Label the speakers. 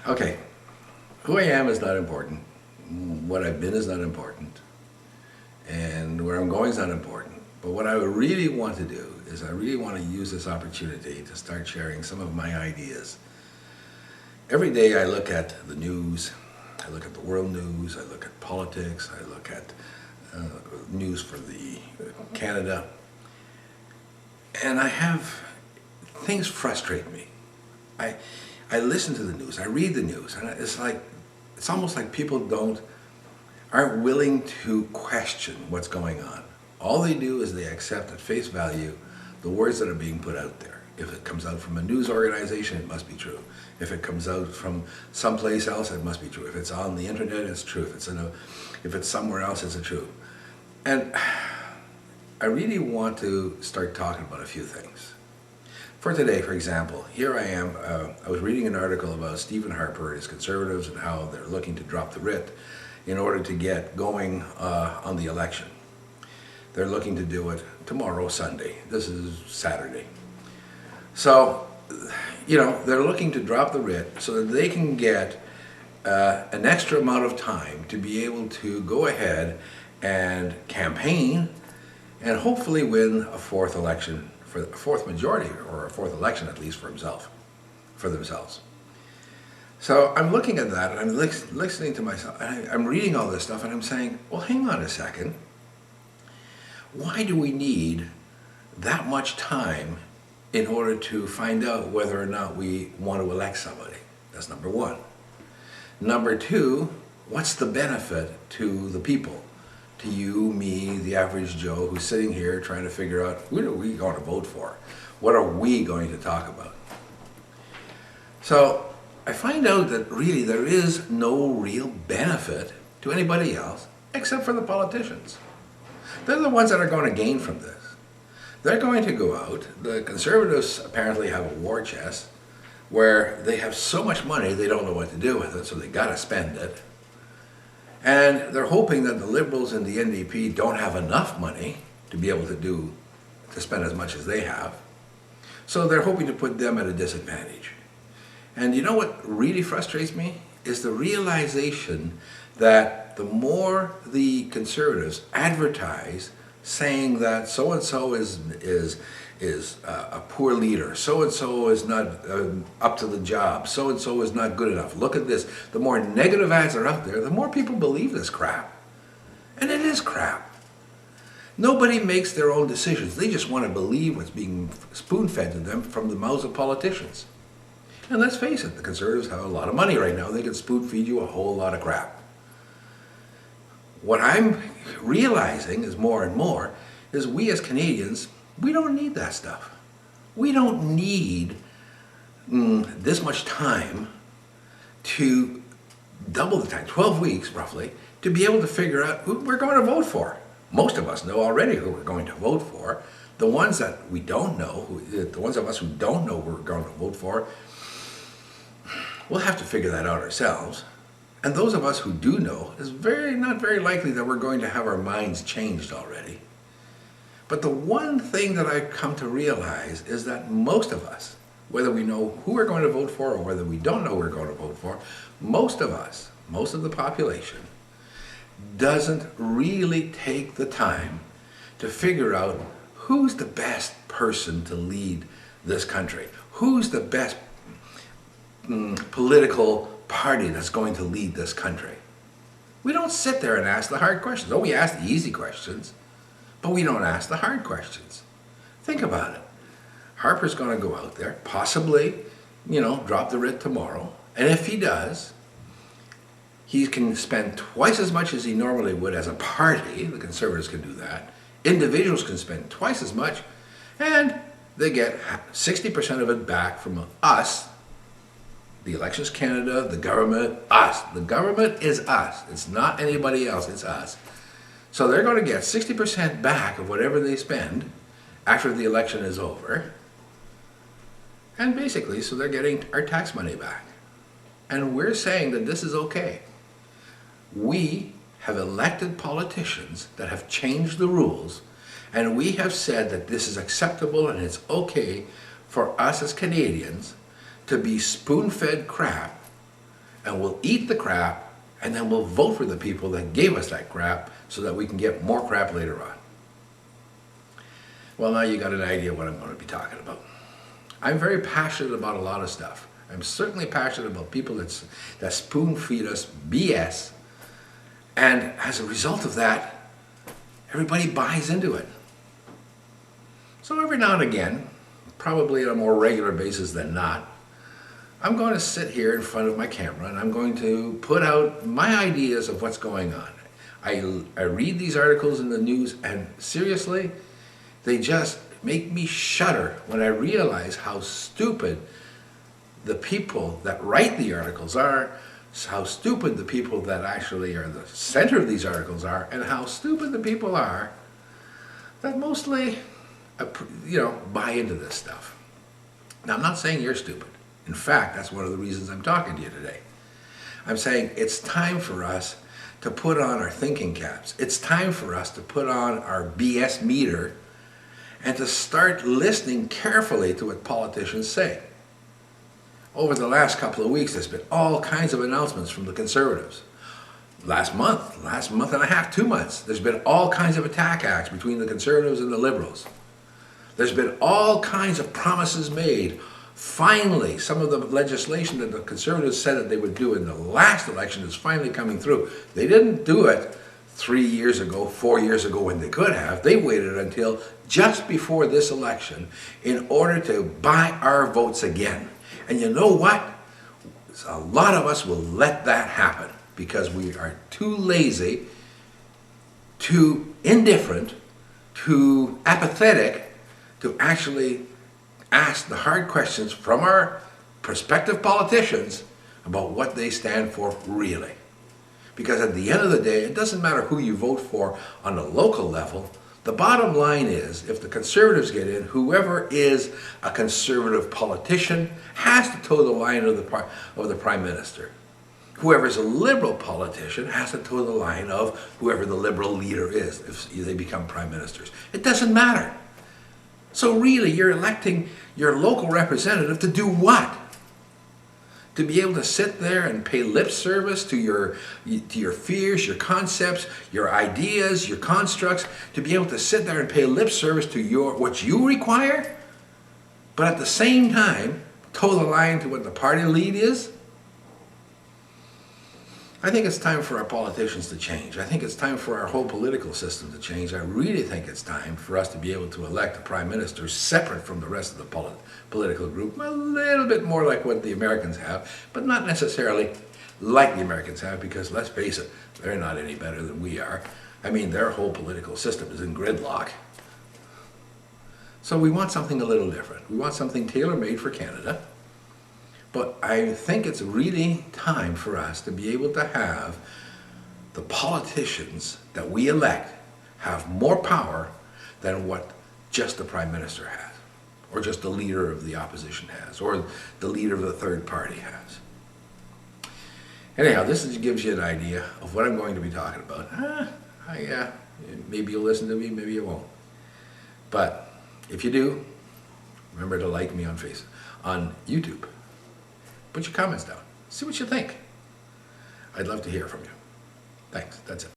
Speaker 1: Okay, who I am is not important. What I've been is not important. And where I'm going is not important. But what I really want to do is I really want to use this opportunity to start sharing some of my ideas. Every day I look at the news, I look at the world news, I look at politics, I look at news for the Canada, and things frustrate me. I listen to the news, I read the news, and it's almost like people aren't willing to question what's going on. All they do is they accept at face value the words that are being put out there. If it comes out from a news organization, it must be true. If it comes out from someplace else, it must be true. If it's on the internet, it's true. If it's somewhere else, it's true. And I really want to start talking about a few things. For today, for example, here I am. I was reading an article about Stephen Harper and his Conservatives and how they're looking to drop the writ in order to get going on the election. They're looking to do it tomorrow, Sunday. This is Saturday. So, they're looking to drop the writ so that they can get an extra amount of time to be able to go ahead and campaign and hopefully win a fourth election, for a fourth majority, or a fourth election at least for themselves. So I'm looking at that and I'm listening to myself, and I'm reading all this stuff and I'm saying, well, hang on a second. Why do we need that much time in order to find out whether or not we want to elect somebody? That's number one. Number two, what's the benefit to the people? To you, me, the average Joe who's sitting here trying to figure out who are we going to vote for? What are we going to talk about? So I find out that really there is no real benefit to anybody else except for the politicians. They're the ones that are going to gain from this. They're going to go out. The Conservatives apparently have a war chest where they have so much money they don't know what to do with it, so they got to spend it. And they're hoping that the Liberals and the NDP don't have enough money to be able to spend as much as they have. So they're hoping to put them at a disadvantage. And you know what really frustrates me? Is the realization that the more the Conservatives advertise saying that so-and-so is a poor leader, so-and-so is not up to the job, so-and-so is not good enough, look at this, the more negative ads are out there, the more people believe this crap. And it is crap. Nobody makes their own decisions. They just want to believe what's being spoon-fed to them from the mouths of politicians. And let's face it, the Conservatives have a lot of money right now. They can spoon-feed you a whole lot of crap. What I'm realizing is more and more is we as Canadians, we don't need that stuff. We don't need this much time to double the time, 12 weeks roughly, to be able to figure out who we're going to vote for. Most of us know already who we're going to vote for. The ones that we don't know, the ones of us who don't know who we're going to vote for, we'll have to figure that out ourselves. And those of us who do know, it's not very likely that we're going to have our minds changed already. But the one thing that I've come to realize is that most of us, whether we know who we're going to vote for or whether we don't know who we're going to vote for, most of us, most of the population, doesn't really take the time to figure out who's the best person to lead this country, who's the best political party that's going to lead this country. We don't sit there and ask the hard questions. Oh, we ask the easy questions, but we don't ask the hard questions. Think about it. Harper's going to go out there, possibly, drop the writ tomorrow, and if he does, he can spend twice as much as he normally would as a party. The Conservatives can do that. Individuals can spend twice as much, and they get 60% of it back from us. The Elections Canada, the government, us. The government is us. It's not anybody else, it's us. So they're going to get 60% back of whatever they spend after the election is over. And basically, so they're getting our tax money back. And we're saying that this is okay. We have elected politicians that have changed the rules, and we have said that this is acceptable and it's okay for us as Canadians to be spoon-fed crap and we'll eat the crap, and then we'll vote for the people that gave us that crap so that we can get more crap later on. Well, now you got an idea what I'm going to be talking about. I'm very passionate about a lot of stuff. I'm certainly passionate about people that spoon feed us BS, and as a result of that, everybody buys into it. So every now and again, probably on a more regular basis than not, I'm going to sit here in front of my camera and I'm going to put out my ideas of what's going on. I read these articles in the news, and seriously, they just make me shudder when I realize how stupid the people that write the articles are, how stupid the people that actually are the center of these articles are, and how stupid the people are that mostly, buy into this stuff. Now, I'm not saying you're stupid. In fact, that's one of the reasons I'm talking to you today. I'm saying it's time for us to put on our thinking caps. It's time for us to put on our BS meter and to start listening carefully to what politicians say. Over the last couple of weeks, there's been all kinds of announcements from the Conservatives. Last month and a half, 2 months, there's been all kinds of attack acts between the Conservatives and the Liberals. There's been all kinds of promises made. Finally, some of the legislation that the Conservatives said that they would do in the last election is finally coming through. They didn't do it 3 years ago, 4 years ago when they could have. They waited until just before this election in order to buy our votes again. And you know what? A lot of us will let that happen because we are too lazy, too indifferent, too apathetic to actually ask the hard questions from our prospective politicians about what they stand for really. Because at the end of the day, it doesn't matter who you vote for on a local level. The bottom line is, if the Conservatives get in, whoever is a conservative politician has to toe the line of the Prime Minister. Whoever is a Liberal politician has to toe the line of whoever the Liberal leader is if they become Prime Ministers. It doesn't matter. So really, you're electing your local representative to do what? To be able to sit there and pay lip service to your fears, your concepts, your ideas, your constructs, to be able to sit there and pay lip service to what you require, but at the same time, toe the line to what the party lead is? I think it's time for our politicians to change. I think it's time for our whole political system to change. I really think it's time for us to be able to elect a prime minister separate from the rest of the political group, a little bit more like what the Americans have, but not necessarily like the Americans have, because let's face it, they're not any better than we are. I mean, their whole political system is in gridlock. So we want something a little different. We want something tailor-made for Canada. But I think it's really time for us to be able to have the politicians that we elect have more power than what just the Prime Minister has, or just the leader of the opposition has, or the leader of the third party has. Anyhow, this gives you an idea of what I'm going to be talking about. Maybe you'll listen to me, maybe you won't. But if you do, remember to like me on YouTube. Put your comments down. See what you think. I'd love to hear from you. Thanks. That's it.